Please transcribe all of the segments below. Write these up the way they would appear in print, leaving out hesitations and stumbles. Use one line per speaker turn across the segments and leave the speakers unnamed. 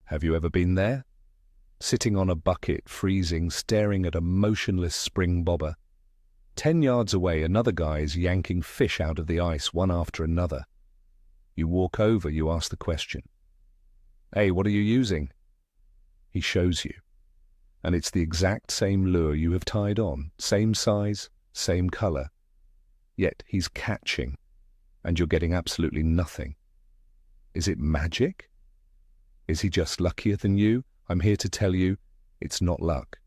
Have you ever been there? Sitting on a bucket, freezing, staring at a motionless spring bobber. 10 yards away, another guy is yanking fish out of the ice, one after another. You walk over, you ask the question. Hey, what are you using? He shows you. And it's the exact same lure you have tied on, same size, same color. Yet he's catching, and you're getting absolutely nothing. Is it magic? Is he just luckier than you? I'm here to tell you, it's not luck.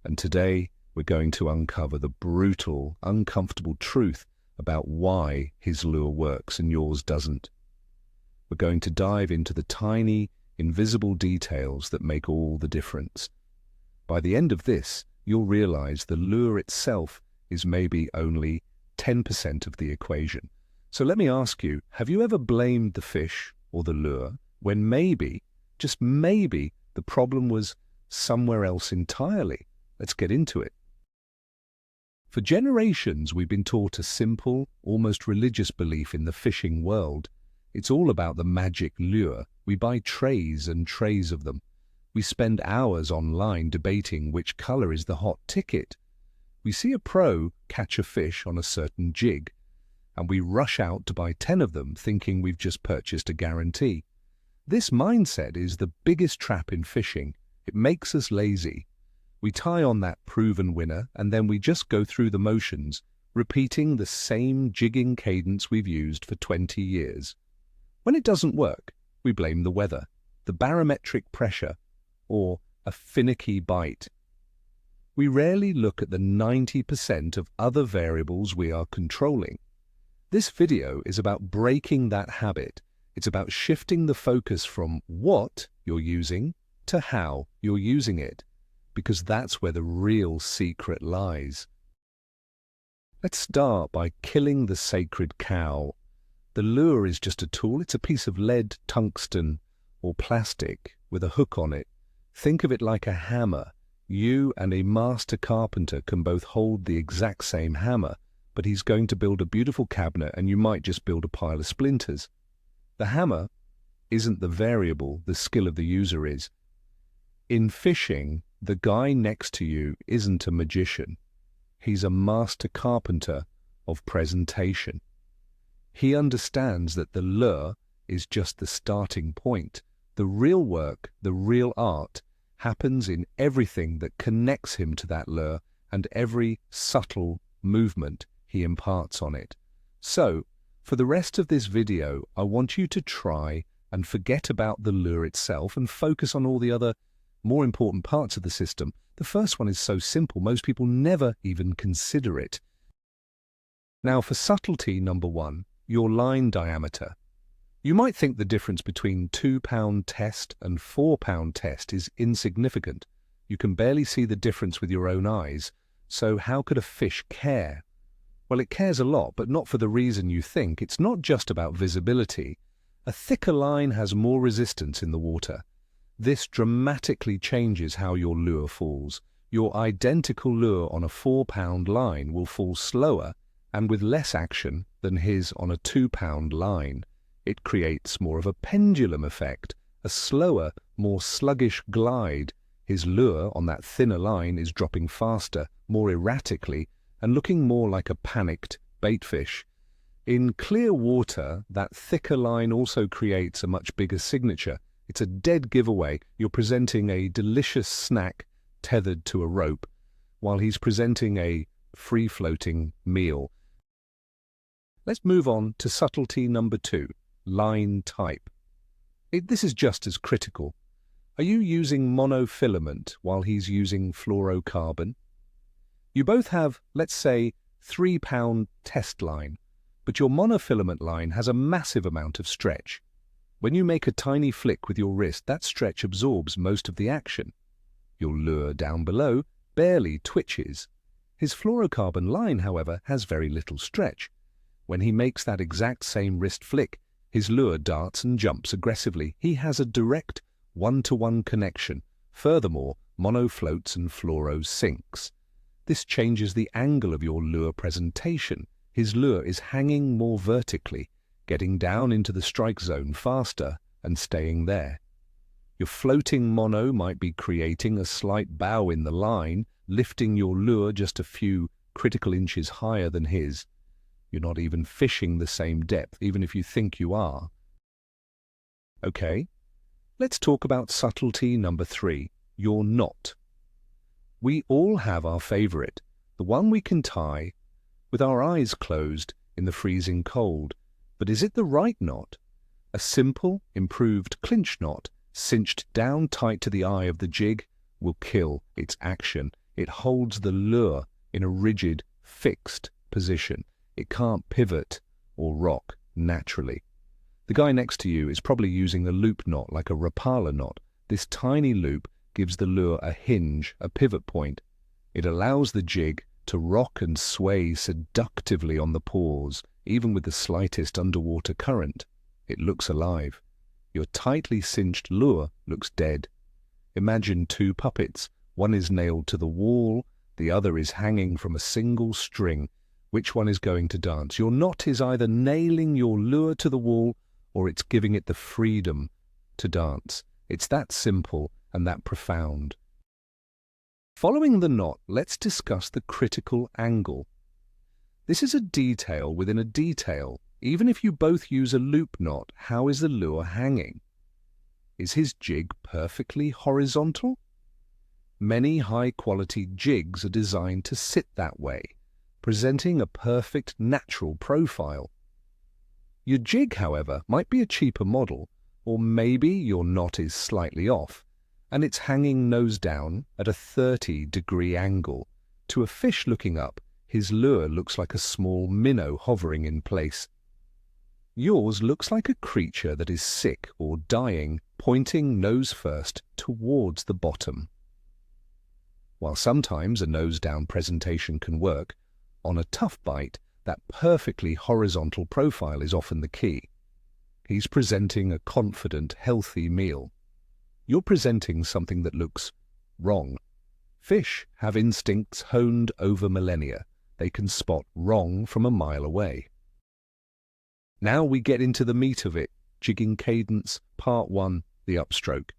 And today, we're going to uncover the brutal, uncomfortable truth about why his lure works and yours doesn't. We're going to dive into the tiny, invisible details that make all the difference. By the end of this, you'll realize the lure itself is maybe only 10% of the equation. So let me ask you, have you ever blamed the fish or the lure when maybe, just maybe, the problem was somewhere else entirely? Let's get into it. For generations, we've been taught a simple, almost religious belief in the fishing world. It's all about the magic lure. We buy trays and trays of them. We spend hours online debating which color is the hot ticket. We see a pro catch a fish on a certain jig, and we rush out to buy 10 of them thinking we've just purchased a guarantee. This mindset is the biggest trap in fishing. It makes us lazy. We tie on that proven winner, and then we just go through the motions, repeating the same jigging cadence we've used for 20 years. When it doesn't work, we blame the weather, the barometric pressure, or a finicky bite. We rarely look at the 90% of other variables we are controlling. This video is about breaking that habit. It's about shifting the focus from what you're using to how you're using it, because that's where the real secret lies. Let's start by killing the sacred cow. The lure is just a tool. It's a piece of lead, tungsten, or plastic with a hook on it. Think of it like a hammer. You and a master carpenter can both hold the exact same hammer, but he's going to build a beautiful cabinet and you might just build a pile of splinters. The hammer isn't the variable, the skill of the user is. In fishing, the guy next to you isn't a magician. He's a master carpenter of presentation. He understands that the lure is just the starting point. The real work, the real art, happens in everything that connects him to that lure and every subtle movement he imparts on it. So, for the rest of this video, I want you to try and forget about the lure itself and focus on all the other more important parts of the system. The first one is so simple, most people never even consider it. Now, for subtlety number 1, your line diameter. You might think the difference between 2-pound test and 4-pound test is insignificant. You can barely see the difference with your own eyes. So how could a fish care? Well, it cares a lot, but not for the reason you think. It's not just about visibility. A thicker line has more resistance in the water. This dramatically changes how your lure falls. Your identical lure on a 4-pound line will fall slower and with less action than his on a 2-pound line. It creates more of a pendulum effect, a slower, more sluggish glide. His lure on that thinner line is dropping faster, more erratically, and looking more like a panicked baitfish. In clear water, that thicker line also creates a much bigger signature. It's a dead giveaway. You're presenting a delicious snack tethered to a rope, while he's presenting a free-floating meal. Let's move on to subtlety number 2, line type. This is just as critical. Are you using monofilament while he's using fluorocarbon? You both have, let's say, 3-pound test line, but your monofilament line has a massive amount of stretch. When you make a tiny flick with your wrist, that stretch absorbs most of the action. Your lure down below barely twitches. His fluorocarbon line, however, has very little stretch. When he makes that exact same wrist flick, his lure darts and jumps aggressively. He has a direct one-to-one connection. Furthermore, mono floats and fluoro sinks. This changes the angle of your lure presentation. His lure is hanging more vertically, getting down into the strike zone faster and staying there. Your floating mono might be creating a slight bow in the line, lifting your lure just a few critical inches higher than his. You're not even fishing the same depth, even if you think you are. Okay, let's talk about subtlety number 3, your knot. We all have our favorite, the one we can tie with our eyes closed in the freezing cold. But is it the right knot? A simple, improved clinch knot, cinched down tight to the eye of the jig, will kill its action. It holds the lure in a rigid, fixed position. It can't pivot or rock naturally. The guy next to you is probably using a loop knot like a Rapala knot. This tiny loop gives the lure a hinge, a pivot point. It allows the jig to rock and sway seductively on the paws, even with the slightest underwater current. It looks alive. Your tightly cinched lure looks dead. Imagine 2 puppets. One is nailed to the wall, the other is hanging from a single string. Which one is going to dance? Your knot is either nailing your lure to the wall or it's giving it the freedom to dance. It's that simple and that profound. Following the knot, let's discuss the critical angle. This is a detail within a detail. Even if you both use a loop knot, how is the lure hanging? Is his jig perfectly horizontal? Many high-quality jigs are designed to sit that way, presenting a perfect natural profile. Your jig, however, might be a cheaper model, or maybe your knot is slightly off, and it's hanging nose down at a 30-degree angle. To a fish looking up, his lure looks like a small minnow hovering in place. Yours looks like a creature that is sick or dying, pointing nose first towards the bottom. While sometimes a nose-down presentation can work, on a tough bite, that perfectly horizontal profile is often the key. He's presenting a confident, healthy meal. You're presenting something that looks wrong. Fish have instincts honed over millennia. They can spot wrong from a mile away. Now we get into the meat of it, jigging cadence, part 1, the upstroke.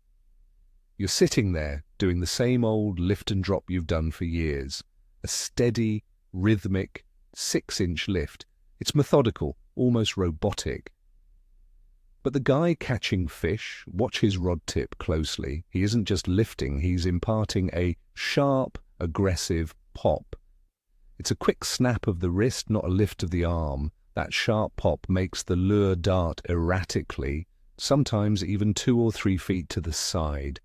You're sitting there doing the same old lift and drop you've done for years. A steady, rhythmic, 6-inch lift. It's methodical, almost robotic. But the guy catching fish, watch his rod tip closely. He isn't just lifting, he's imparting a sharp, aggressive pop. It's a quick snap of the wrist, not a lift of the arm. That sharp pop makes the lure dart erratically, sometimes even 2 or 3 feet to the side.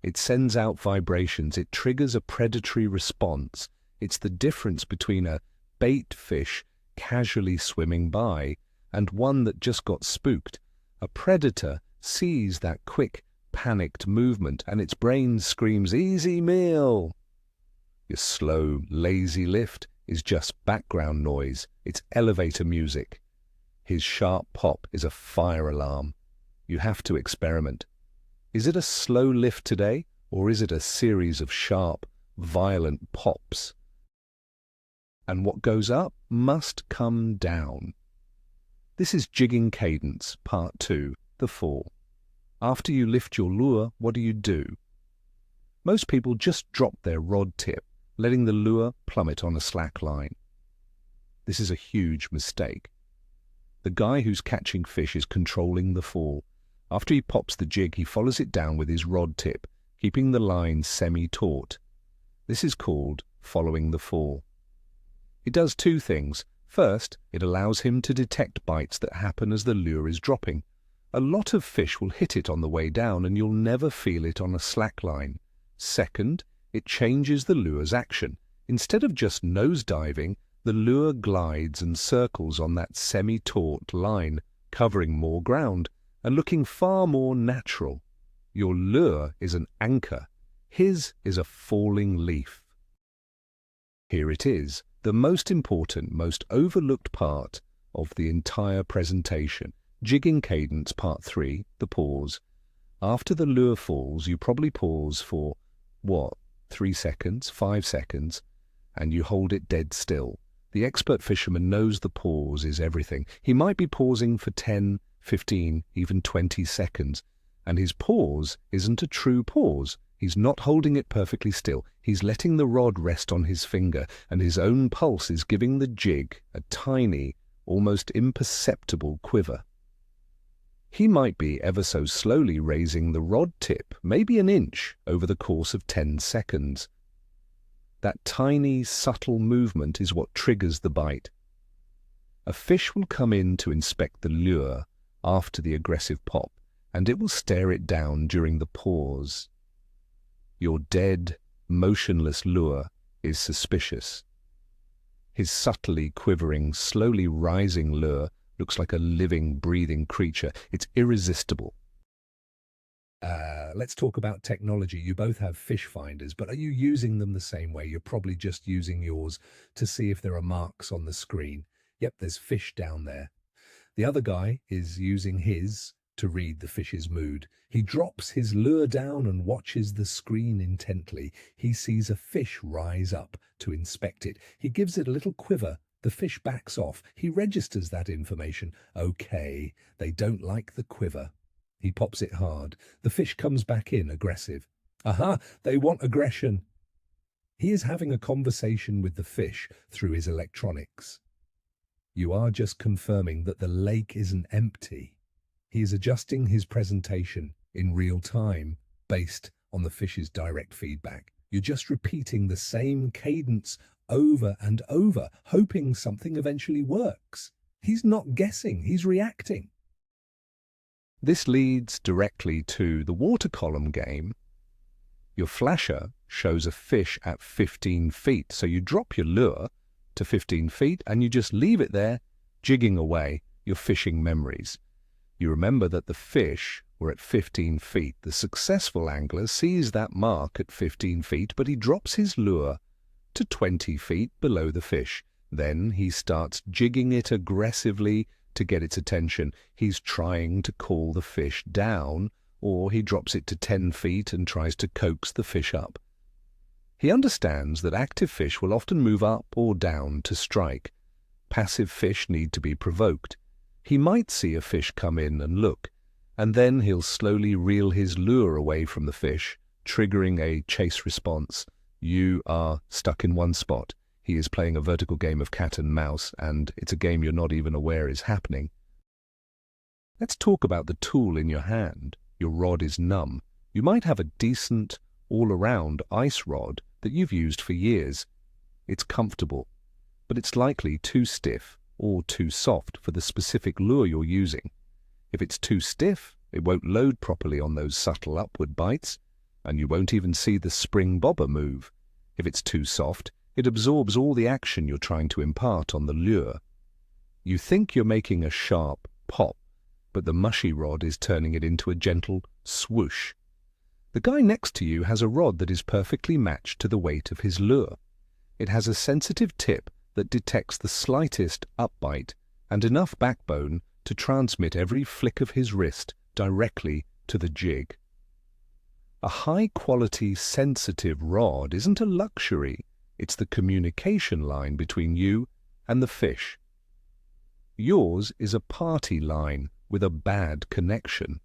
It sends out vibrations. It triggers a predatory response. It's the difference between a bait fish casually swimming by and one that just got spooked. A predator sees that quick, panicked movement and its brain screams, "Easy meal!" Your slow, lazy lift is just background noise. It's elevator music. His sharp pop is a fire alarm. You have to experiment. Is it a slow lift today, or is it a series of sharp, violent pops? And what goes up must come down. This is jigging cadence, part 2, the fall. After you lift your lure, what do? Most people just drop their rod tip, letting the lure plummet on a slack line. This is a huge mistake. The guy who's catching fish is controlling the fall. After he pops the jig, he follows it down with his rod tip, keeping the line semi-taut. This is called following the fall. It does 2 things. First, it allows him to detect bites that happen as the lure is dropping. A lot of fish will hit it on the way down and you'll never feel it on a slack line. Second, it changes the lure's action. Instead of just nose-diving, the lure glides and circles on that semi-taut line, covering more ground and looking far more natural. Your lure is an anchor. His is a falling leaf. Here it is, the most important, most overlooked part of the entire presentation. Jigging cadence, part 3, the pause. After the lure falls, you probably pause for, 3 seconds, 5 seconds, and you hold it dead still. The expert fisherman knows the pause is everything. He might be pausing for 10, 15, even 20 seconds, And his pause isn't a true pause. He's not holding it perfectly still. He's letting the rod rest on his finger, and his own pulse is giving the jig a tiny, almost imperceptible quiver. He might be ever so slowly raising the rod tip, maybe an inch, over the course of 10 seconds. That tiny, subtle movement is what triggers the bite. A fish will come in to inspect the lure after the aggressive pop, and it will stare it down during the pause. Your dead, motionless lure is suspicious. His subtly quivering, slowly rising lure looks like a living, breathing creature. It's irresistible. Let's talk about technology. You both have fish finders, but are you using them the same way? You're probably just using yours to see if there are marks on the screen. Yep, there's fish down there. The other guy is using his to read the fish's mood. He drops his lure down and watches the screen intently. He sees a fish rise up to inspect it. He gives it a little quiver. The fish backs off. He registers that information. Okay, they don't like the quiver. He pops it hard. The fish comes back in, aggressive. Aha, they want aggression. He is having a conversation with the fish through his electronics. You are just confirming that the lake isn't empty. He is adjusting his presentation in real time based on the fish's direct feedback. You're just repeating the same cadence over and over, hoping something eventually works. He's not guessing, he's reacting. This leads directly to the water column game. Your flasher shows a fish at 15 feet, so you drop your lure to 15 feet and you just leave it there, jigging away your fishing memories. You remember that the fish were at 15 feet. The successful angler sees that mark at 15 feet, but he drops his lure to 20 feet below the fish. Then he starts jigging it aggressively to get its attention. He's trying to call the fish down, or he drops it to 10 feet and tries to coax the fish up. He understands that active fish will often move up or down to strike. Passive fish need to be provoked. He might see a fish come in and look, and then he'll slowly reel his lure away from the fish, triggering a chase response. You are stuck in one spot. He is playing a vertical game of cat and mouse, and it's a game you're not even aware is happening. Let's talk about the tool in your hand. Your rod is numb. You might have a decent, all-around ice rod that you've used for years. It's comfortable, but it's likely too stiff or too soft for the specific lure you're using. If it's too stiff, it won't load properly on those subtle upward bites, and you won't even see the spring bobber move. If it's too soft, it absorbs all the action you're trying to impart on the lure. You think you're making a sharp pop, but the mushy rod is turning it into a gentle swoosh. The guy next to you has a rod that is perfectly matched to the weight of his lure. It has a sensitive tip that detects the slightest upbite and enough backbone to transmit every flick of his wrist directly to the jig. A high-quality, sensitive rod isn't a luxury. It's the communication line between you and the fish. Yours is a party line with a bad connection.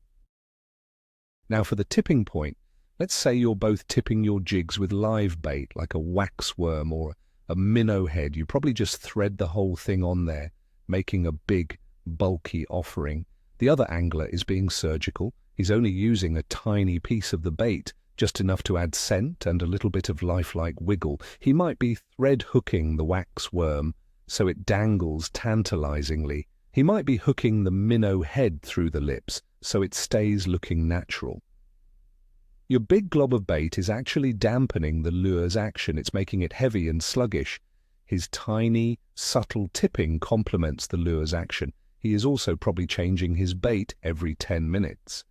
Now for the tipping point, let's say you're both tipping your jigs with live bait like a waxworm or a minnow head. You probably just thread the whole thing on there, making a big, bulky offering. The other angler is being surgical. He's only using a tiny piece of the bait, just enough to add scent and a little bit of lifelike wiggle. He might be thread hooking the waxworm so it dangles tantalizingly. He might be hooking the minnow head through the lips so it stays looking natural. Your big glob of bait is actually dampening the lure's action. It's making it heavy and sluggish. His tiny, subtle tipping complements the lure's action. He is also probably changing his bait every 10 minutes.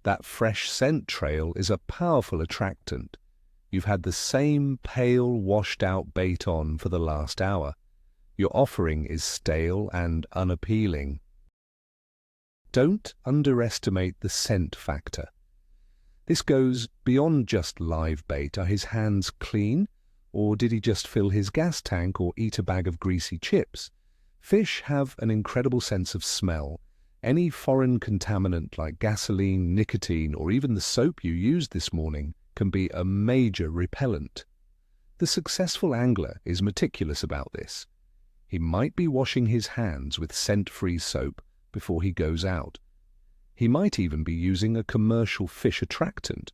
That fresh scent trail is a powerful attractant. You've had the same pale, washed-out bait on for the last hour. Your offering is stale and unappealing. Don't underestimate the scent factor. This goes beyond just live bait. Are his hands clean, or did he just fill his gas tank or eat a bag of greasy chips? Fish have an incredible sense of smell, Any foreign contaminant like gasoline, nicotine, or even the soap you used this morning can be a major repellent. The successful angler is meticulous about this. He might be washing his hands with scent-free soap before he goes out. He might even be using a commercial fish attractant.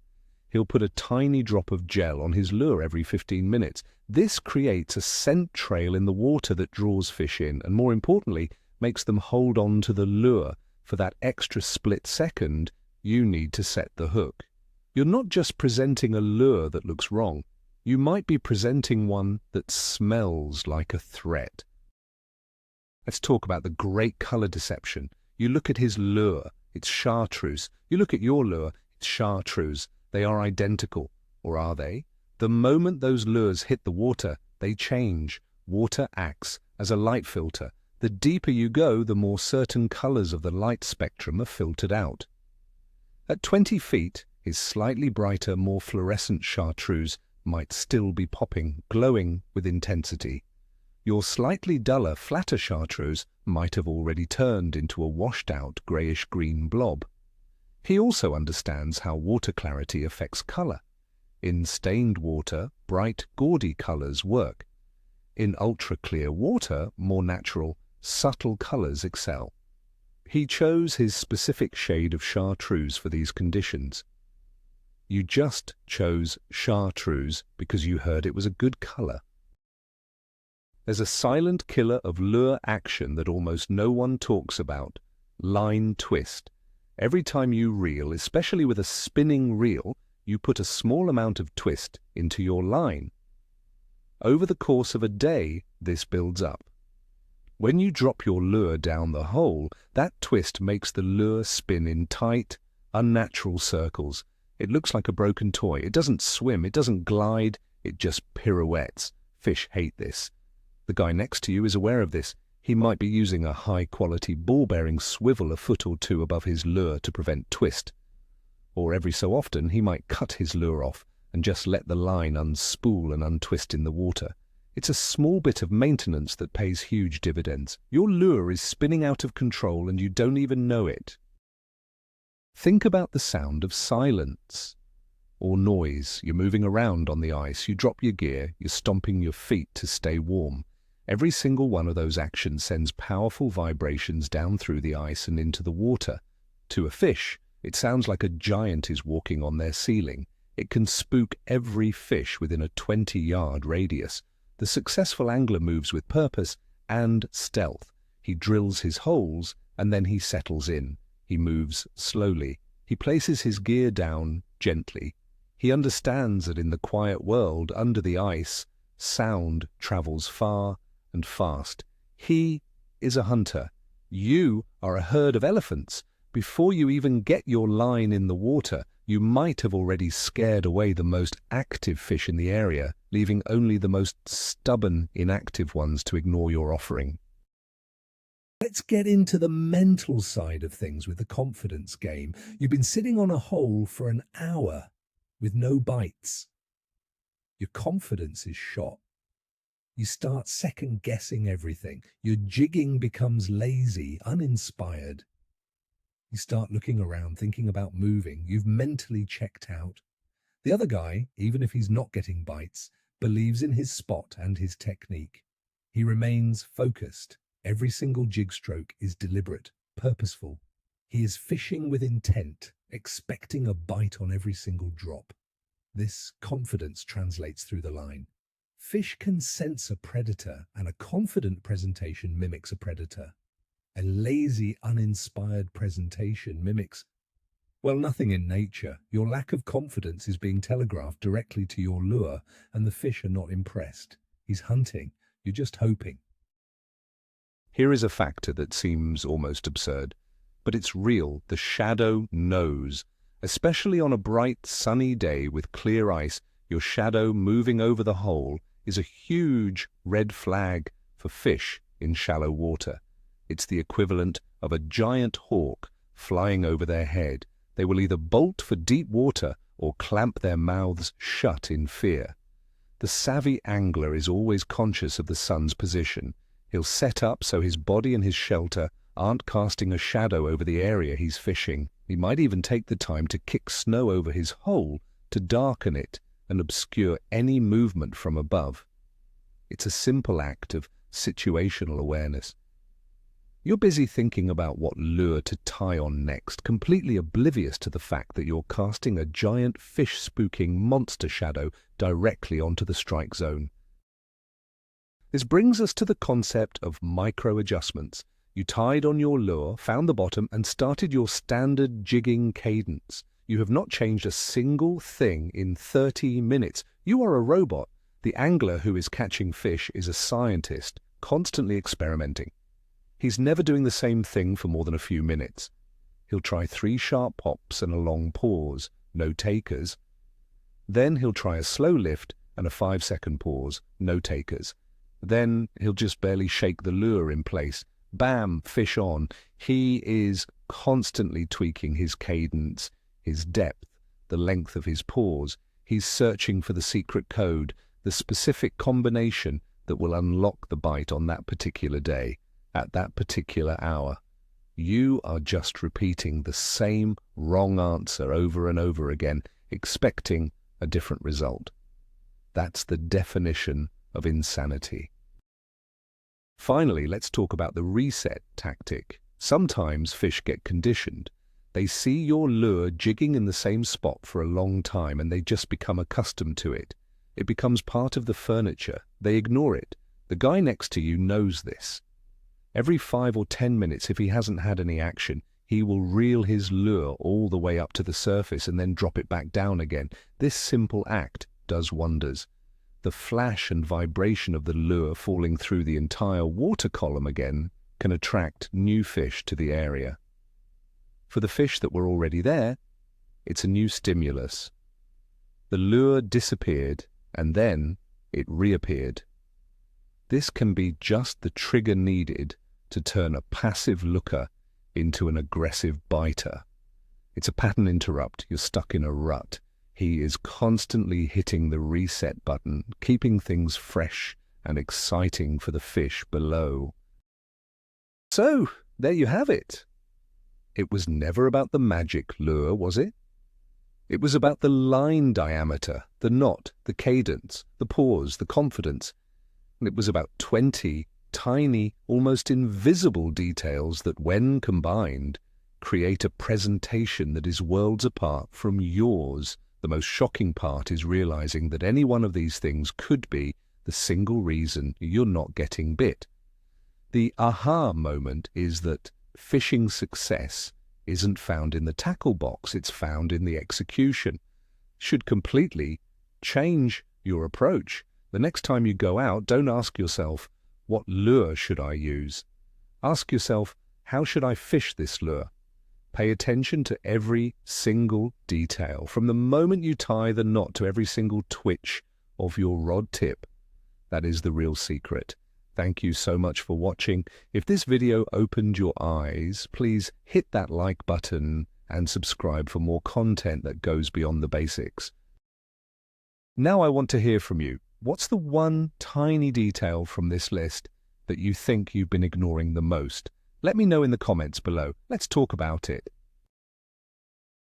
He'll put a tiny drop of gel on his lure every 15 minutes. This creates a scent trail in the water that draws fish in, and more importantly, makes them hold on to the lure for that extra split second you need to set the hook. You're not just presenting a lure that looks wrong. You might be presenting one that smells like a threat. Let's talk about the great color deception. You look at his lure, it's chartreuse. You look at your lure, it's chartreuse. They are identical, or are they? The moment those lures hit the water, they change. Water acts as a light filter. The deeper you go, the more certain colors of the light spectrum are filtered out. At 20 feet, his slightly brighter, more fluorescent chartreuse might still be popping, glowing with intensity. Your slightly duller, flatter chartreuse might have already turned into a washed-out greyish-green blob. He also understands how water clarity affects color. In stained water, bright, gaudy colors work. In ultra-clear water, more natural, subtle colors excel. He chose his specific shade of chartreuse for these conditions. You just chose chartreuse because you heard it was a good color. There's a silent killer of lure action that almost no one talks about: line twist. Every time you reel, especially with a spinning reel, you put a small amount of twist into your line. Over the course of a day, this builds up. When you drop your lure down the hole, that twist makes the lure spin in tight, unnatural circles. It looks like a broken toy. It doesn't swim, it doesn't glide, it just pirouettes. Fish hate this. The guy next to you is aware of this. He might be using a high-quality ball-bearing swivel a foot or two above his lure to prevent twist. Or every so often, he might cut his lure off and just let the line unspool and untwist in the water. It's a small bit of maintenance that pays huge dividends. Your lure is spinning out of control and you don't even know it. Think about the sound of silence or noise. You're moving around on the ice, you drop your gear, you're stomping your feet to stay warm. Every single one of those actions sends powerful vibrations down through the ice and into the water. To a fish, it sounds like a giant is walking on their ceiling. It can spook every fish within a 20-yard radius. The successful angler moves with purpose and stealth. He drills his holes and then he settles in. He moves slowly. He places his gear down gently. He understands that in the quiet world under the ice, sound travels far and fast. He is a hunter. You are a herd of elephants. Before you even get your line in the water, you might have already scared away the most active fish in the area, leaving only the most stubborn, inactive ones to ignore your offering. Let's get into the mental side of things with the confidence game. You've been sitting on a hole for an hour with no bites. Your confidence is shot. You start second-guessing everything. Your jigging becomes lazy, uninspired. You start looking around, thinking about moving. You've mentally checked out. The other guy, even if he's not getting bites, believes in his spot and his technique. He remains focused. Every single jig stroke is deliberate, purposeful. He is fishing with intent, expecting a bite on every single drop. This confidence translates through the line. Fish can sense a predator, and a confident presentation mimics a predator. A lazy, uninspired presentation mimics, well, nothing in nature. Your lack of confidence is being telegraphed directly to your lure, and the fish are not impressed. He's hunting. You're just hoping. Here is a factor that seems almost absurd, but it's real. The shadow knows. Especially on a bright, sunny day with clear ice, your shadow moving over the hole is a huge red flag for fish in shallow water. It's the equivalent of a giant hawk flying over their head. They will either bolt for deep water or clamp their mouths shut in fear. The savvy angler is always conscious of the sun's position. He'll set up so his body and his shelter aren't casting a shadow over the area he's fishing. He might even take the time to kick snow over his hole to darken it and obscure any movement from above. It's a simple act of situational awareness. You're busy thinking about what lure to tie on next, completely oblivious to the fact that you're casting a giant fish-spooking monster shadow directly onto the strike zone. This brings us to the concept of micro-adjustments. You tied on your lure, found the bottom, and started your standard jigging cadence. You have not changed a single thing in 30 minutes. You are a robot. The angler who is catching fish is a scientist, constantly experimenting. He's never doing the same thing for more than a few minutes. He'll try 3 sharp pops and a long pause, no takers. Then he'll try a slow lift and a 5-second pause, no takers. Then he'll just barely shake the lure in place. Bam, fish on. He is constantly tweaking his cadence, his depth, the length of his pause. He's searching for the secret code, the specific combination that will unlock the bite on that particular day, at that particular hour. You are just repeating the same wrong answer over and over again, expecting a different result. That's the definition of insanity. Finally, let's talk about the reset tactic. Sometimes fish get conditioned. They see your lure jigging in the same spot for a long time and they just become accustomed to it. It becomes part of the furniture. They ignore it. The guy next to you knows this. Every 5 or 10 minutes, if he hasn't had any action, he will reel his lure all the way up to the surface and then drop it back down again. This simple act does wonders. The flash and vibration of the lure falling through the entire water column again can attract new fish to the area. For the fish that were already there, it's a new stimulus. The lure disappeared and then it reappeared. This can be just the trigger needed to turn a passive looker into an aggressive biter. It's a pattern interrupt. You're stuck in a rut. He is constantly hitting the reset button, keeping things fresh and exciting for the fish below. So, there you have it. It was never about the magic lure, was it? It was about the line diameter, the knot, the cadence, the pause, the confidence. And it was about 20 tiny, almost invisible details that, when combined, create a presentation that is worlds apart from yours. The most shocking part is realizing that any one of these things could be the single reason you're not getting bit. The aha moment is that fishing success isn't found in the tackle box, it's found in the execution. Should completely change your approach. The next time you go out, don't ask yourself, what lure should I use? Ask yourself, how should I fish this lure? Pay attention to every single detail, from the moment you tie the knot to every single twitch of your rod tip. That is the real secret. Thank you so much for watching. If this video opened your eyes, please hit that like button and subscribe for more content that goes beyond the basics. Now I want to hear from you. What's the one tiny detail from this list that you think you've been ignoring the most? Let me know in the comments below. Let's talk about it.